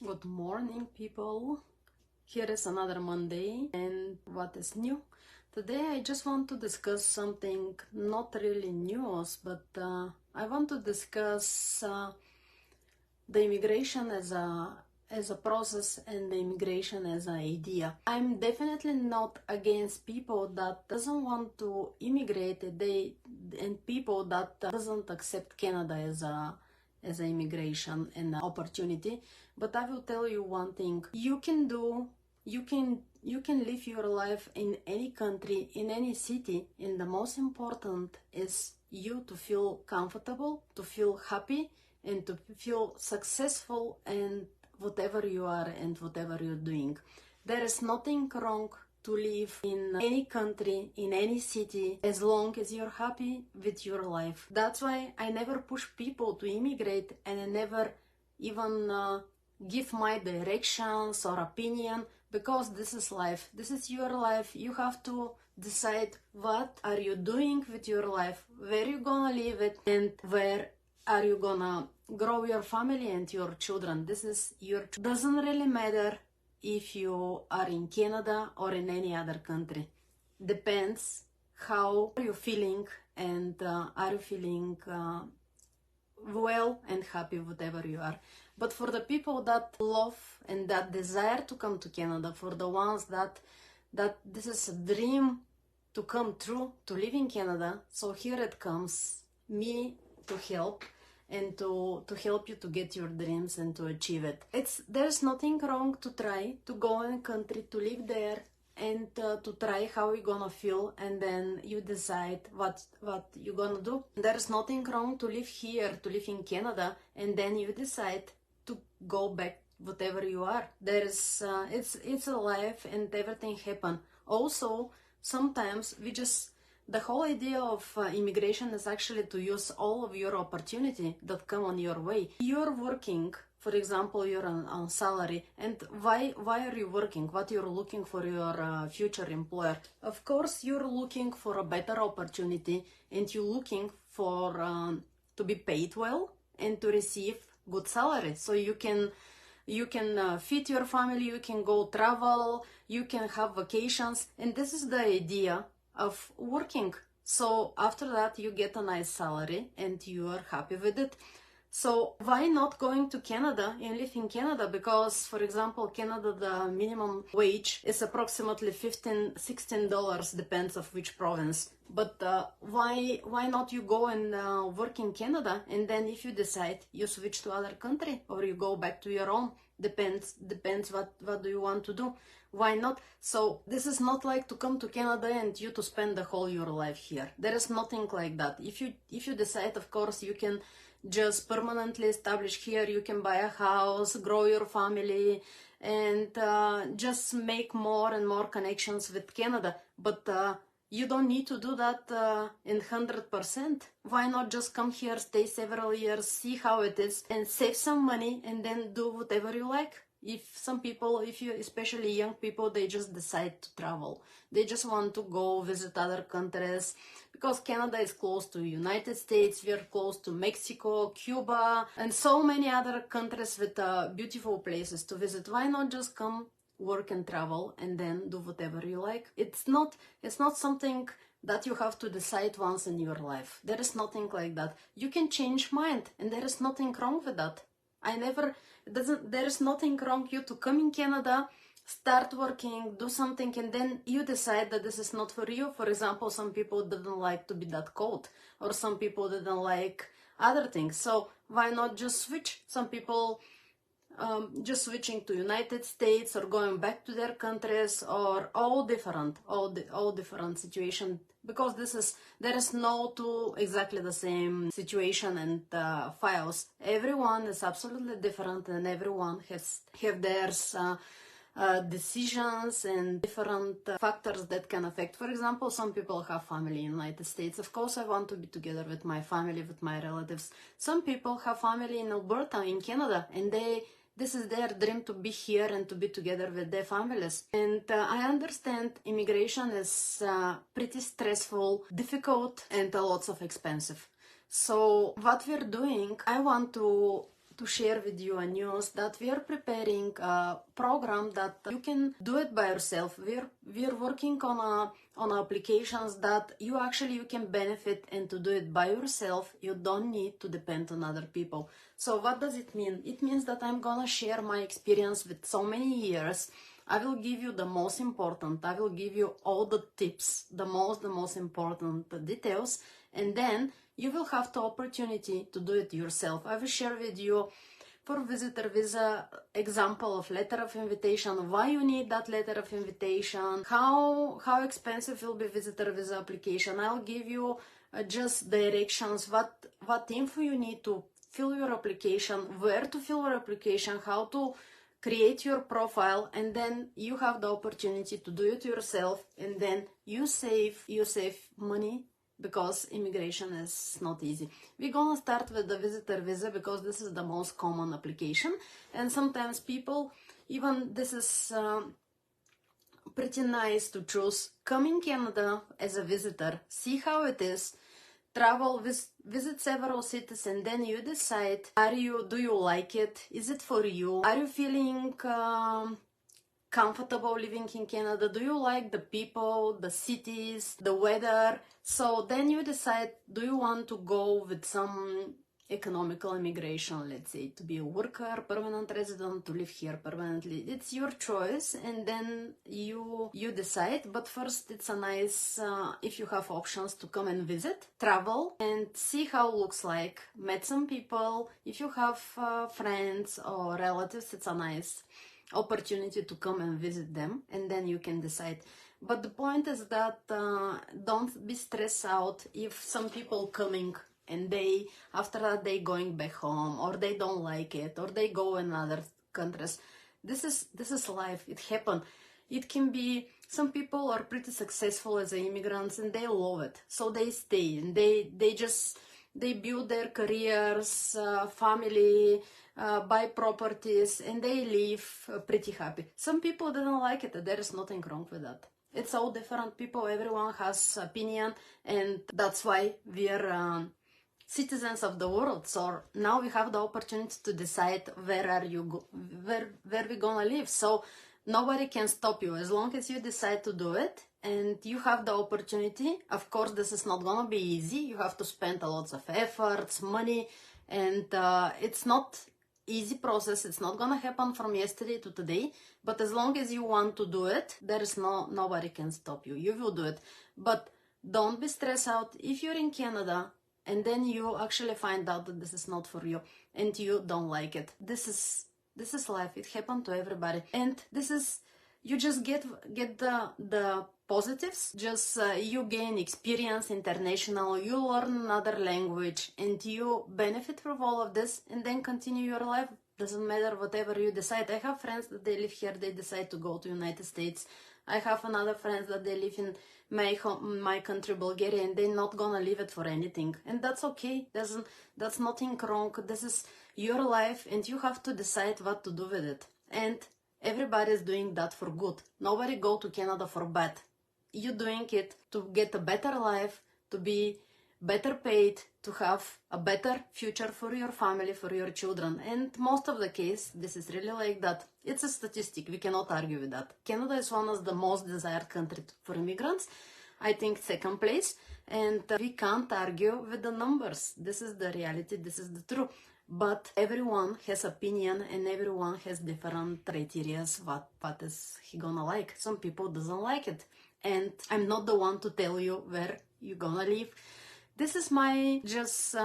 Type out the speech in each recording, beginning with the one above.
Good morning, people. Here is another Monday, and what is new? Today I just want to discuss something not really news, but I want to discuss the immigration as a process and the immigration as an idea. I'm definitely not against people that doesn't want to immigrate, and people that doesn't accept Canada as an immigration and an opportunity. But I will tell you one thing: you can live your life in any country, in any city, and the most important is you to feel comfortable, to feel happy, and to feel successful and whatever you are and whatever you're doing. There is nothing wrong to live in any country, in any city, as long as you're happy with your life. That's why I never push people to immigrate, and I never even give my directions or opinion, because this is life. This is your life. You have to decide what are you doing with your life, where you gonna live it, and where are you gonna grow your family and your children. This is your doesn't really matter if you are in Canada or in any other country. Depends how are you feeling, and are you feeling well and happy whatever you are. But for the people that love and that desire to come to Canada, for the ones that this is a dream to come true, to live in Canada, so here it comes me to help and to help you to get your dreams and to achieve it. There's nothing wrong to try to go in a country, to live there, and to try how you're gonna feel, and then you decide what you're gonna do. There's nothing wrong to live here, to live in Canada, and then you decide to go back whatever you are. It's a life, and everything happen. Also, sometimes the whole idea of immigration is actually to use all of your opportunity that come on your way. You're working, for example, you're on salary, and why are you working? What you're looking for your future employer? Of course, you're looking for a better opportunity, and you're looking for to be paid well and to receive good salary, so you can feed your family, you can go travel, you can have vacations, and this is the idea of working. So after that you get a nice salary and you are happy with it. So why not going to Canada and live in Canada? Because, for example, Canada, the minimum wage is approximately $16, depends of which province. But why not you go and work in Canada, and then if you decide you switch to other country or you go back to your own, depends what do you want to do. Why not? So this is not like to come to Canada and you to spend the whole your life here. There is nothing like that. If you decide, of course, you can just permanently establish here, you can buy a house, grow your family, and just make more and more connections with Canada. But you don't need to do that in 100%. Why not just come here, stay several years, see how it is, and save some money, and then do whatever you like? If some people, especially young people, they just decide to travel. They just want to go visit other countries, because Canada is close to United States, we are close to Mexico, Cuba, and so many other countries with beautiful places to visit. Why not just come, work and travel, and then do whatever you like? It's not something that you have to decide once in your life. There is nothing like that. You can change mind, and there is nothing wrong with that. There is nothing wrong you to come in Canada, start working, do something, and then you decide that this is not for you. For example, some people didn't like to be that cold, or some people didn't like other things. So why not just switch? Some people just switching to United States or going back to their countries, or all different situation, because there is no two exactly the same situation and files. Everyone is absolutely different, and everyone have their decisions and different factors that can affect. For example, some people have family in the United States. Of course, I want to be together with my family, with my relatives. Some people have family in Alberta, in Canada, and this is their dream to be here and to be together with their families. And I understand immigration is pretty stressful, difficult, and lots of expensive. So what we're doing, I want to to share with you a news that we are preparing a program that you can do it by yourself. We're working on applications that you can benefit and to do it by yourself. You don't need to depend on other people. So what does it mean? It means that I'm gonna share my experience with so many years. I will give you the most important. I will give you all the tips, the most important details, and then you will have the opportunity to do it yourself. I will share with you for visitor visa example of letter of invitation, why you need that letter of invitation, how expensive will be visitor visa application. I'll give you just directions, what info you need to fill your application, where to fill your application, how to create your profile, and then you have the opportunity to do it yourself, and then you save money, because immigration is not easy. We're gonna start with the visitor visa because this is the most common application, and sometimes people, even this is pretty nice to choose. Come in Canada as a visitor, see how it is, travel, visit several cities, and then you decide, do you like it? Is it for you? Are you feeling comfortable living in Canada? Do you like the people, the cities, the weather? So then you decide, do you want to go with some economical immigration, let's say, to be a worker, permanent resident, to live here permanently? It's your choice, and then you decide. But first, it's a nice, if you have options, to come and visit, travel, and see how it looks like, meet some people. If you have friends or relatives, it's a nice opportunity to come and visit them, and then you can decide. But the point is that don't be stressed out if some people coming and after that they going back home, or they don't like it, or they go in other countries. This is life. It happen. It can be, some people are pretty successful as immigrants and they love it, so they stay and they build their careers, family, buy properties, and they live pretty happy. Some people didn't like it. There is nothing wrong with that. It's all different people. Everyone has opinion, and that's why we're citizens of the world. So now we have the opportunity to decide where we're gonna live. So nobody can stop you as long as you decide to do it. And you have the opportunity. Of course, this is not gonna be easy. You have to spend a lot of efforts, money, and it's not easy process. It's not gonna happen from yesterday to today. But as long as you want to do it, there is nobody can stop you. You will do it. But don't be stressed out if you're in Canada and then you actually find out that this is not for you and you don't like it. This is life. It happened to everybody, and this is, you just get the positives. Just you gain experience, international, you learn another language, and you benefit from all of this, and then continue your life. Doesn't matter whatever you decide. I have friends that they live here, they decide to go to United States. I have another friends that they live in my country, Bulgaria, and they're not gonna leave it for anything, and that's okay. That's nothing wrong. This is your life, and you have to decide what to do with it. And everybody is doing that for good. Nobody go to Canada for bad. You're doing it to get a better life, to be better paid, to have a better future for your family, for your children. And most of the case, this is really like that. It's a statistic. We cannot argue with that. Canada is one of the most desired countries for immigrants. I think second place. And we can't argue with the numbers. This is the reality. This is the truth. But everyone has opinion, and everyone has different criteria what is he gonna like. Some people doesn't like it. And I'm not the one to tell you where you're gonna live. This is my just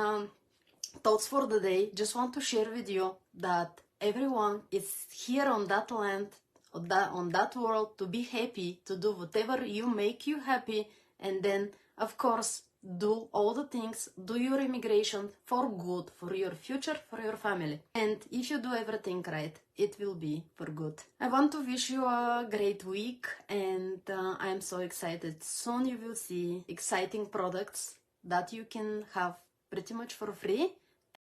thoughts for the day. Just want to share with you that everyone is here on that land, on that world, to be happy, to do whatever you make you happy, and then, of course, do all the things, do your immigration for good, for your future, for your family. And if you do everything right, it will be for good. I want to wish you a great week, and I'm so excited. Soon you will see exciting products that you can have pretty much for free.